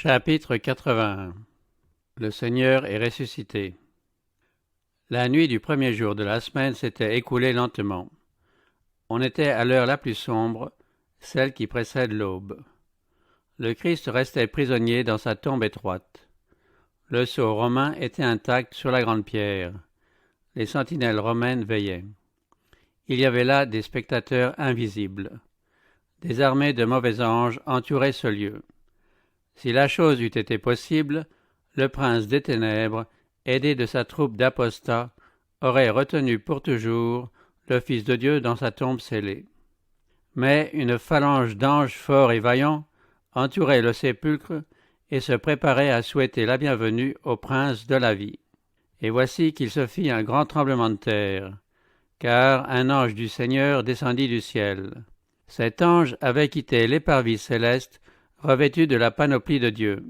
Chapitre 81. Le Seigneur est ressuscité. La nuit du premier jour de la semaine s'était écoulée lentement. On était à l'heure la plus sombre, celle qui précède l'aube. Le Christ restait prisonnier dans sa tombe étroite. Le sceau romain était intact sur la grande pierre. Les sentinelles romaines veillaient. Il y avait là des spectateurs invisibles. Des armées de mauvais anges entouraient ce lieu. Si la chose eût été possible, le prince des ténèbres, aidé de sa troupe d'apostats, aurait retenu pour toujours le Fils de Dieu dans sa tombe scellée. Mais une phalange d'anges forts et vaillants entourait le sépulcre et se préparait à souhaiter la bienvenue au prince de la vie. Et voici qu'il se fit un grand tremblement de terre, car un ange du Seigneur descendit du ciel. Cet ange avait quitté les parvis célestes revêtu de la panoplie de Dieu.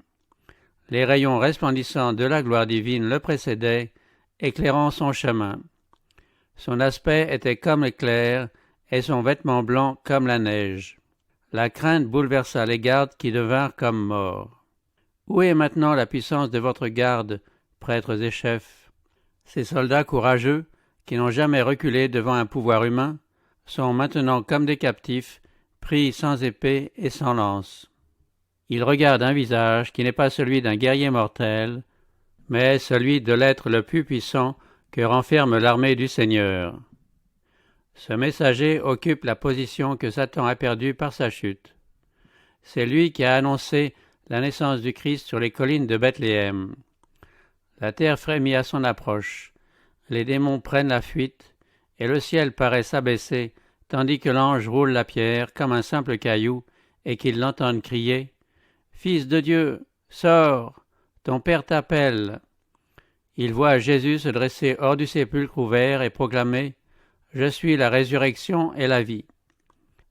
Les rayons resplendissants de la gloire divine le précédaient, éclairant son chemin. Son aspect était comme l'éclair, et son vêtement blanc comme la neige. La crainte bouleversa les gardes qui devinrent comme morts. Où est maintenant la puissance de votre garde, prêtres et chefs? Ces soldats courageux, qui n'ont jamais reculé devant un pouvoir humain, sont maintenant comme des captifs, pris sans épée et sans lance. Ils regardent un visage qui n'est pas celui d'un guerrier mortel, mais celui de l'être le plus puissant que renferme l'armée du Seigneur. Ce messager occupe la position que Satan a perdue par sa chute. C'est lui qui a annoncé la naissance du Christ sur les collines de Bethléem. La terre frémit à son approche, les démons prennent la fuite, et le ciel paraît s'abaisser, tandis que l'ange roule la pierre comme un simple caillou, et qu'ils l'entendent crier « Fils de Dieu, sors, ton Père t'appelle !» Il voit Jésus se dresser hors du sépulcre ouvert et proclamer « Je suis la résurrection et la vie ».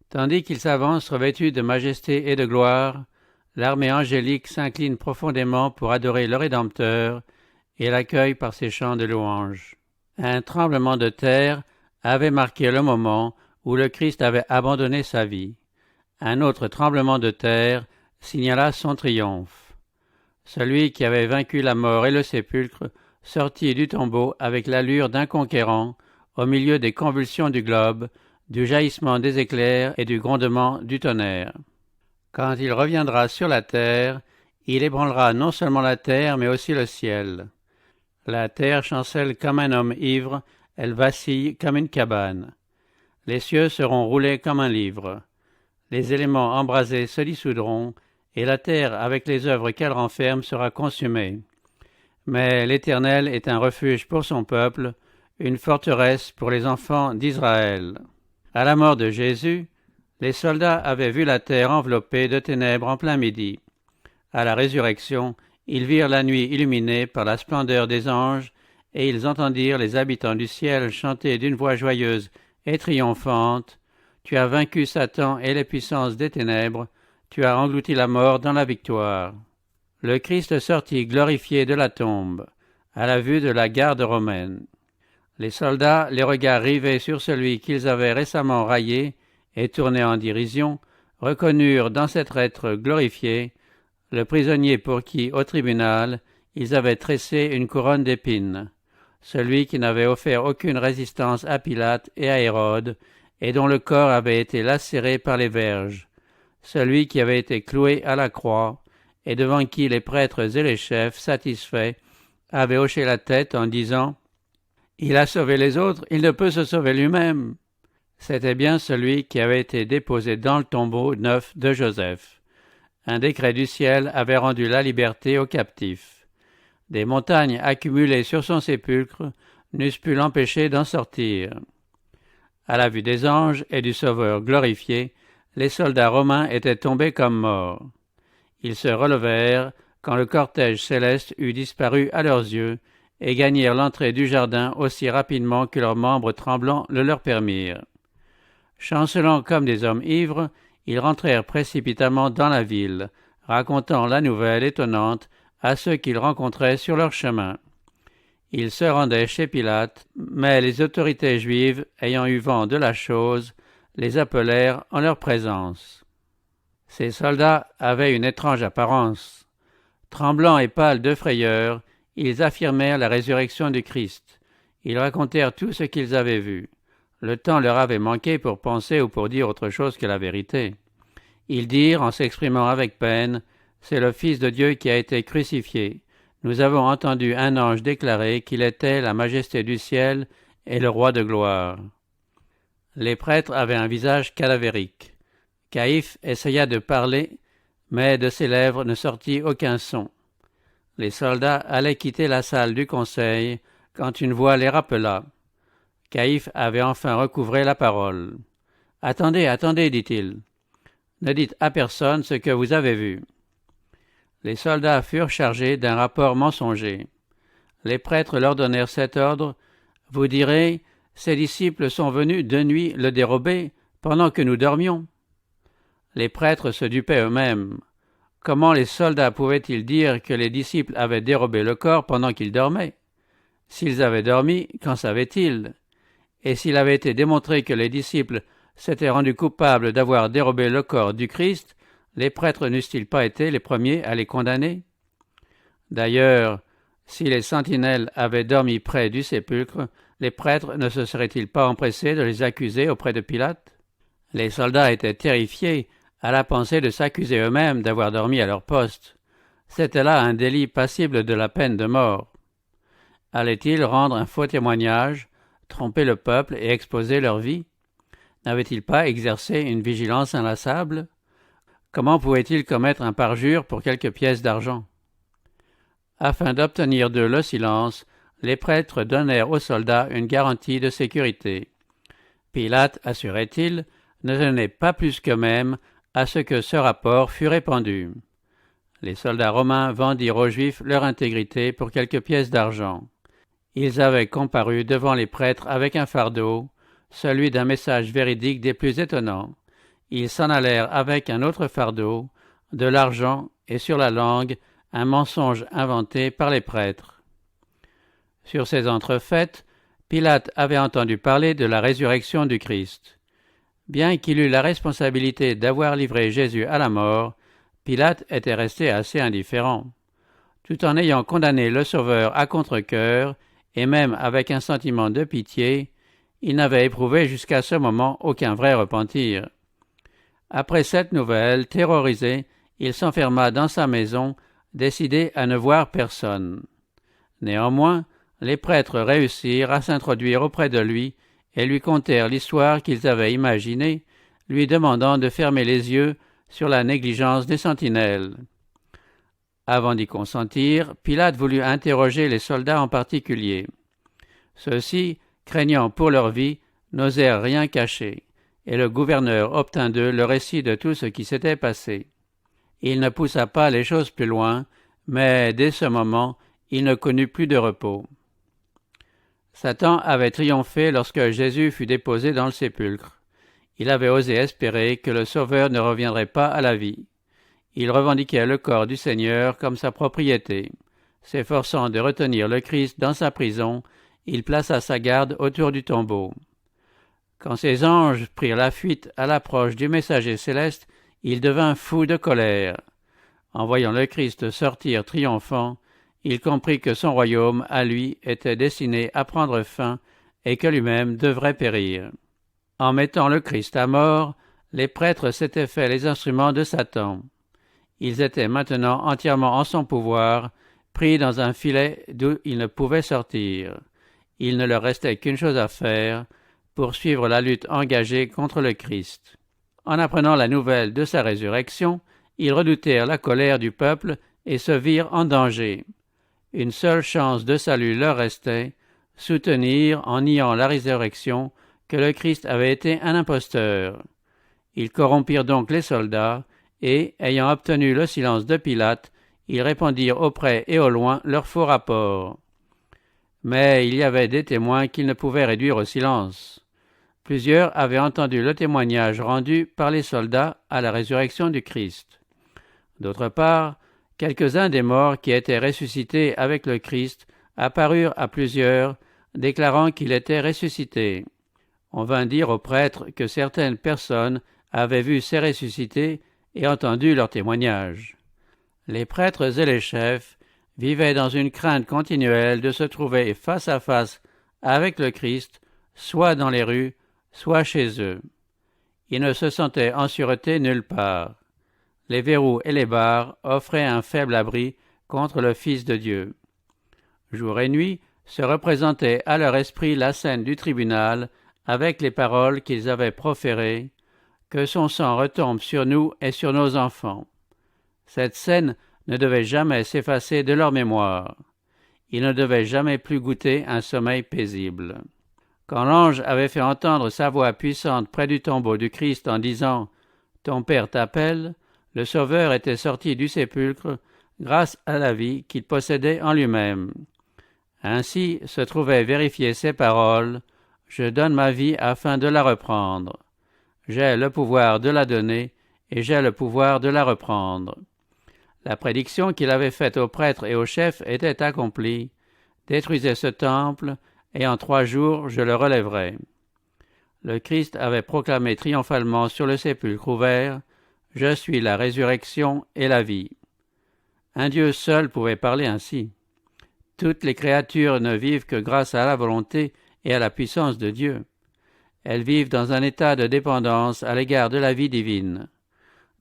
Tandis qu'il s'avance revêtu de majesté et de gloire, l'armée angélique s'incline profondément pour adorer le Rédempteur et l'accueille par ses chants de louange. Un tremblement de terre avait marqué le moment où le Christ avait abandonné sa vie. Un autre tremblement de terre signala son triomphe. Celui qui avait vaincu la mort et le sépulcre sortit du tombeau avec l'allure d'un conquérant, au milieu des convulsions du globe, du jaillissement des éclairs et du grondement du tonnerre. Quand il reviendra sur la terre, il ébranlera non seulement la terre, mais aussi le ciel. La terre chancelle comme un homme ivre, elle vacille comme une cabane. Les cieux seront roulés comme un livre. Les éléments embrasés se dissoudront, et la terre, avec les œuvres qu'elle renferme, sera consumée. Mais l'Éternel est un refuge pour son peuple, une forteresse pour les enfants d'Israël. À la mort de Jésus, les soldats avaient vu la terre enveloppée de ténèbres en plein midi. À la résurrection, ils virent la nuit illuminée par la splendeur des anges, et ils entendirent les habitants du ciel chanter d'une voix joyeuse et triomphante « Tu as vaincu Satan et les puissances des ténèbres, tu as englouti la mort dans la victoire. » Le Christ sortit glorifié de la tombe, à la vue de la garde romaine. Les soldats, les regards rivés sur celui qu'ils avaient récemment raillé et tourné en dérision, reconnurent dans cet être glorifié le prisonnier pour qui, au tribunal, ils avaient tressé une couronne d'épines, celui qui n'avait offert aucune résistance à Pilate et à Hérode, et dont le corps avait été lacéré par les verges, celui qui avait été cloué à la croix, et devant qui les prêtres et les chefs, satisfaits, avaient hoché la tête en disant « Il a sauvé les autres, il ne peut se sauver lui-même ». C'était bien celui qui avait été déposé dans le tombeau neuf de Joseph. Un décret du ciel avait rendu la liberté aux captifs. Des montagnes accumulées sur son sépulcre n'eussent pu l'empêcher d'en sortir. À la vue des anges et du Sauveur glorifié, les soldats romains étaient tombés comme morts. Ils se relevèrent quand le cortège céleste eut disparu à leurs yeux et gagnèrent l'entrée du jardin aussi rapidement que leurs membres tremblants le leur permirent. Chancelant comme des hommes ivres, ils rentrèrent précipitamment dans la ville, racontant la nouvelle étonnante à ceux qu'ils rencontraient sur leur chemin. Ils se rendaient chez Pilate, mais les autorités juives, ayant eu vent de la chose, les appelèrent en leur présence. Ces soldats avaient une étrange apparence. Tremblants et pâles de frayeur, ils affirmèrent la résurrection du Christ. Ils racontèrent tout ce qu'ils avaient vu. Le temps leur avait manqué pour penser ou pour dire autre chose que la vérité. Ils dirent, en s'exprimant avec peine, « C'est le Fils de Dieu qui a été crucifié. Nous avons entendu un ange déclarer qu'il était la majesté du ciel et le roi de gloire. » Les prêtres avaient un visage cadavérique. Caïphe essaya de parler, mais de ses lèvres ne sortit aucun son. Les soldats allaient quitter la salle du conseil quand une voix les rappela. Caïphe avait enfin recouvré la parole. « Attendez, attendez, dit-il. Ne dites à personne ce que vous avez vu. » Les soldats furent chargés d'un rapport mensonger. Les prêtres leur donnèrent cet ordre. « Vous direz, ses disciples sont venus de nuit le dérober pendant que nous dormions. » Les prêtres se dupaient eux-mêmes. Comment les soldats pouvaient-ils dire que les disciples avaient dérobé le corps pendant qu'ils dormaient? S'ils avaient dormi, qu'en savaient-ils? Et s'il avait été démontré que les disciples s'étaient rendus coupables d'avoir dérobé le corps du Christ, les prêtres n'eussent-ils pas été les premiers à les condamner? D'ailleurs, si les sentinelles avaient dormi près du sépulcre, les prêtres ne se seraient-ils pas empressés de les accuser auprès de Pilate? Les soldats étaient terrifiés à la pensée de s'accuser eux-mêmes d'avoir dormi à leur poste. C'était là un délit passible de la peine de mort. Allaient-ils rendre un faux témoignage, tromper le peuple et exposer leur vie? N'avaient-ils pas exercé une vigilance inlassable? Comment pouvaient-ils commettre un parjure pour quelques pièces d'argent? Afin d'obtenir d'eux le silence, les prêtres donnèrent aux soldats une garantie de sécurité. Pilate, assurait-il, ne tenait pas plus qu'eux-mêmes à ce que ce rapport fût répandu. Les soldats romains vendirent aux Juifs leur intégrité pour quelques pièces d'argent. Ils avaient comparu devant les prêtres avec un fardeau, celui d'un message véridique des plus étonnants. Ils s'en allèrent avec un autre fardeau, de l'argent et sur la langue un mensonge inventé par les prêtres. Sur ces entrefaites, Pilate avait entendu parler de la résurrection du Christ. Bien qu'il eût la responsabilité d'avoir livré Jésus à la mort, Pilate était resté assez indifférent. Tout en ayant condamné le Sauveur à contre-cœur, et même avec un sentiment de pitié, il n'avait éprouvé jusqu'à ce moment aucun vrai repentir. Après cette nouvelle, terrorisé, il s'enferma dans sa maison, décidé à ne voir personne. Néanmoins, les prêtres réussirent à s'introduire auprès de lui et lui contèrent l'histoire qu'ils avaient imaginée, lui demandant de fermer les yeux sur la négligence des sentinelles. Avant d'y consentir, Pilate voulut interroger les soldats en particulier. Ceux-ci, craignant pour leur vie, n'osèrent rien cacher, et le gouverneur obtint d'eux le récit de tout ce qui s'était passé. Il ne poussa pas les choses plus loin, mais dès ce moment, il ne connut plus de repos. Satan avait triomphé lorsque Jésus fut déposé dans le sépulcre. Il avait osé espérer que le Sauveur ne reviendrait pas à la vie. Il revendiquait le corps du Seigneur comme sa propriété. S'efforçant de retenir le Christ dans sa prison, il plaça sa garde autour du tombeau. Quand ses anges prirent la fuite à l'approche du messager céleste, il devint fou de colère. En voyant le Christ sortir triomphant, il comprit que son royaume, à lui, était destiné à prendre fin et que lui-même devrait périr. En mettant le Christ à mort, les prêtres s'étaient fait les instruments de Satan. Ils étaient maintenant entièrement en son pouvoir, pris dans un filet d'où ils ne pouvaient sortir. Il ne leur restait qu'une chose à faire, poursuivre la lutte engagée contre le Christ. En apprenant la nouvelle de sa résurrection, ils redoutèrent la colère du peuple et se virent en danger. Une seule chance de salut leur restait, soutenir en niant la résurrection que le Christ avait été un imposteur. Ils corrompirent donc les soldats et, ayant obtenu le silence de Pilate, ils répandirent au près et au loin leurs faux rapports. Mais il y avait des témoins qu'ils ne pouvaient réduire au silence. Plusieurs avaient entendu le témoignage rendu par les soldats à la résurrection du Christ. D'autre part, quelques-uns des morts qui étaient ressuscités avec le Christ apparurent à plusieurs, déclarant qu'il était ressuscité. On vint dire aux prêtres que certaines personnes avaient vu ces ressuscités et entendu leur témoignage. Les prêtres et les chefs vivaient dans une crainte continuelle de se trouver face à face avec le Christ, soit dans les rues, soit chez eux. Ils ne se sentaient en sûreté nulle part. Les verrous et les barres offraient un faible abri contre le Fils de Dieu. Jour et nuit se représentait à leur esprit la scène du tribunal avec les paroles qu'ils avaient proférées, « Que son sang retombe sur nous et sur nos enfants ». Cette scène ne devait jamais s'effacer de leur mémoire. Ils ne devaient jamais plus goûter un sommeil paisible. Quand l'ange avait fait entendre sa voix puissante près du tombeau du Christ en disant « Ton Père t'appelle », le Sauveur était sorti du sépulcre grâce à la vie qu'il possédait en lui-même. Ainsi se trouvaient vérifiées ces paroles « Je donne ma vie afin de la reprendre. J'ai le pouvoir de la donner et j'ai le pouvoir de la reprendre. » La prédiction qu'il avait faite aux prêtres et aux chefs était accomplie. « Détruisez ce temple, et en 3 jours je le relèverai. » Le Christ avait proclamé triomphalement sur le sépulcre ouvert « Je suis la résurrection et la vie. » Un Dieu seul pouvait parler ainsi. Toutes les créatures ne vivent que grâce à la volonté et à la puissance de Dieu. Elles vivent dans un état de dépendance à l'égard de la vie divine.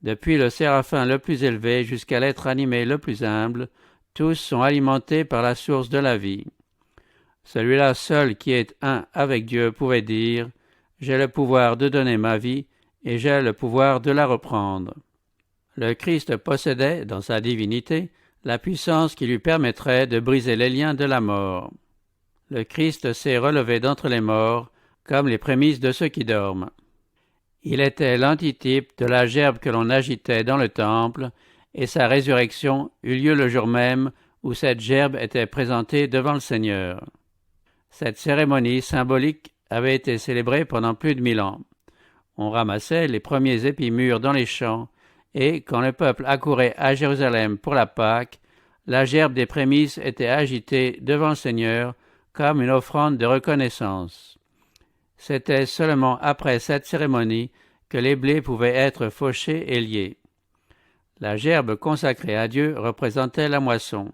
Depuis le séraphin le plus élevé jusqu'à l'être animé le plus humble, tous sont alimentés par la source de la vie. Celui-là seul qui est un avec Dieu pouvait dire « J'ai le pouvoir de donner ma vie et j'ai le pouvoir de la reprendre. » Le Christ possédait, dans sa divinité, la puissance qui lui permettrait de briser les liens de la mort. Le Christ s'est relevé d'entre les morts, comme les prémices de ceux qui dorment. Il était l'antitype de la gerbe que l'on agitait dans le temple, et sa résurrection eut lieu le jour même où cette gerbe était présentée devant le Seigneur. Cette cérémonie symbolique avait été célébrée pendant plus de 1000 ans. On ramassait les premiers épis mûrs dans les champs, et quand le peuple accourait à Jérusalem pour la Pâque, la gerbe des prémices était agitée devant le Seigneur comme une offrande de reconnaissance. C'était seulement après cette cérémonie que les blés pouvaient être fauchés et liés. La gerbe consacrée à Dieu représentait la moisson.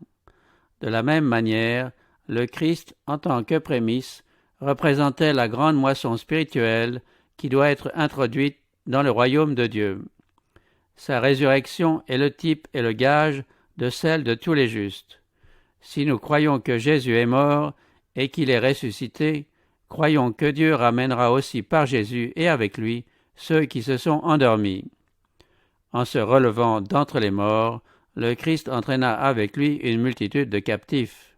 De la même manière, le Christ, en tant que prémisse, représentait la grande moisson spirituelle qui doit être introduite dans le royaume de Dieu. Sa résurrection est le type et le gage de celle de tous les justes. Si nous croyons que Jésus est mort et qu'il est ressuscité, croyons que Dieu ramènera aussi par Jésus et avec lui ceux qui se sont endormis. En se relevant d'entre les morts, le Christ entraîna avec lui une multitude de captifs.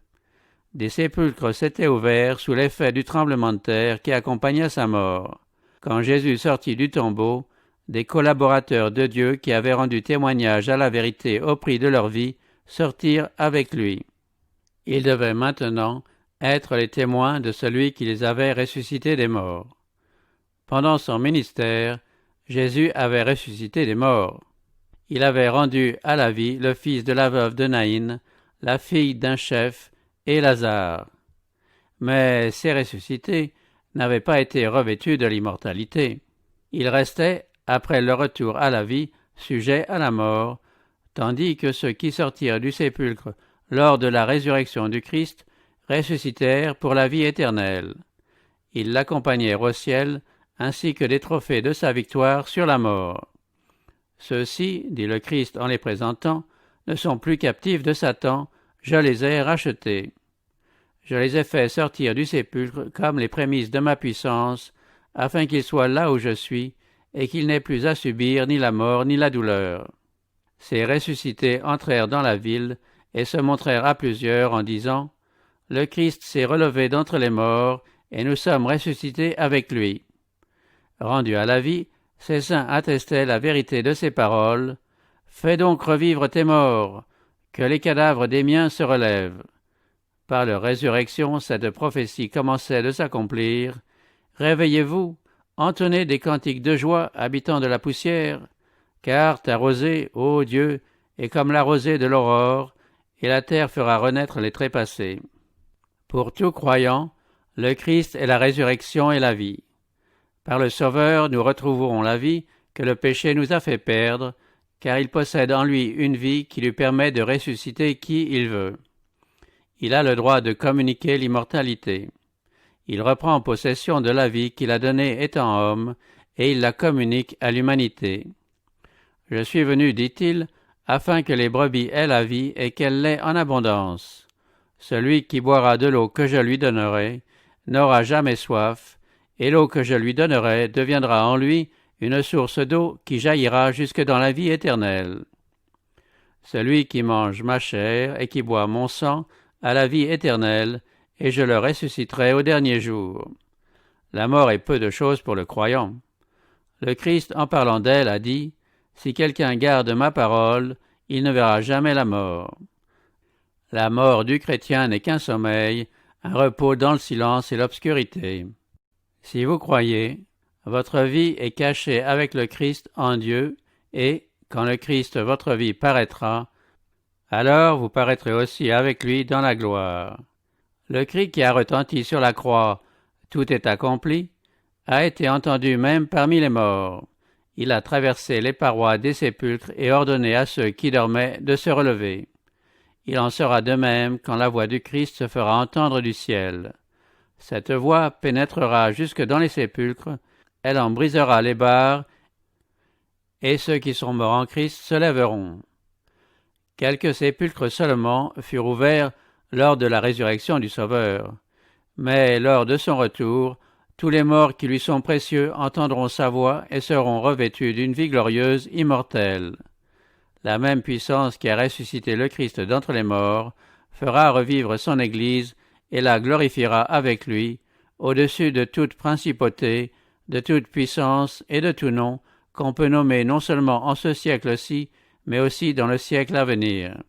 Des sépulcres s'étaient ouverts sous l'effet du tremblement de terre qui accompagna sa mort. Quand Jésus sortit du tombeau, des collaborateurs de Dieu qui avaient rendu témoignage à la vérité au prix de leur vie sortirent avec lui. Ils devaient maintenant être les témoins de celui qui les avait ressuscités des morts. Pendant son ministère, Jésus avait ressuscité des morts. Il avait rendu à la vie le fils de la veuve de Naïn, la fille d'un chef, et Lazare. Mais ces ressuscités n'avaient pas été revêtus de l'immortalité. Ils restaient, après leur retour à la vie, sujets à la mort, tandis que ceux qui sortirent du sépulcre lors de la résurrection du Christ ressuscitèrent pour la vie éternelle. Ils l'accompagnèrent au ciel, ainsi que des trophées de sa victoire sur la mort. Ceux-ci, dit le Christ en les présentant, ne sont plus captifs de Satan, je les ai rachetés. Je les ai fait sortir du sépulcre comme les prémices de ma puissance, afin qu'ils soient là où je suis, et qu'ils n'aient plus à subir ni la mort ni la douleur. Ces ressuscités entrèrent dans la ville et se montrèrent à plusieurs en disant « Le Christ s'est relevé d'entre les morts, et nous sommes ressuscités avec lui. » Rendus à la vie, ces saints attestaient la vérité de ces paroles. « Fais donc revivre tes morts, que les cadavres des miens se relèvent. » Par leur résurrection, cette prophétie commençait de s'accomplir. « Réveillez-vous, entonnez des cantiques de joie, habitants de la poussière, car ta rosée, ô Dieu, est comme la rosée de l'aurore, et la terre fera renaître les trépassés. » Pour tout croyant, le Christ est la résurrection et la vie. Par le Sauveur, nous retrouverons la vie que le péché nous a fait perdre, car il possède en lui une vie qui lui permet de ressusciter qui il veut. Il a le droit de communiquer l'immortalité. Il reprend possession de la vie qu'il a donnée étant homme, et il la communique à l'humanité. « Je suis venu, dit-il, afin que les brebis aient la vie et qu'elle l'ait en abondance. Celui qui boira de l'eau que je lui donnerai n'aura jamais soif, et l'eau que je lui donnerai deviendra en lui une source d'eau qui jaillira jusque dans la vie éternelle. Celui qui mange ma chair et qui boit mon sang a la vie éternelle, et je le ressusciterai au dernier jour. » La mort est peu de chose pour le croyant. Le Christ, en parlant d'elle, a dit « Si quelqu'un garde ma parole, il ne verra jamais la mort. » La mort du chrétien n'est qu'un sommeil, un repos dans le silence et l'obscurité. Si vous croyez, votre vie est cachée avec le Christ en Dieu, et, quand le Christ votre vie paraîtra, alors vous paraîtrez aussi avec lui dans la gloire. Le cri qui a retenti sur la croix « Tout est accompli » a été entendu même parmi les morts. Il a traversé les parois des sépulcres et ordonné à ceux qui dormaient de se relever. Il en sera de même quand la voix du Christ se fera entendre du ciel. Cette voix pénétrera jusque dans les sépulcres, elle en brisera les barres, et ceux qui sont morts en Christ se lèveront. Quelques sépulcres seulement furent ouverts lors de la résurrection du Sauveur. Mais lors de son retour, tous les morts qui lui sont précieux entendront sa voix et seront revêtus d'une vie glorieuse, immortelle. La même puissance qui a ressuscité le Christ d'entre les morts fera revivre son Église et la glorifiera avec lui, au-dessus de toute principauté, de toute puissance et de tout nom qu'on peut nommer non seulement en ce siècle-ci, mais aussi dans le siècle à venir.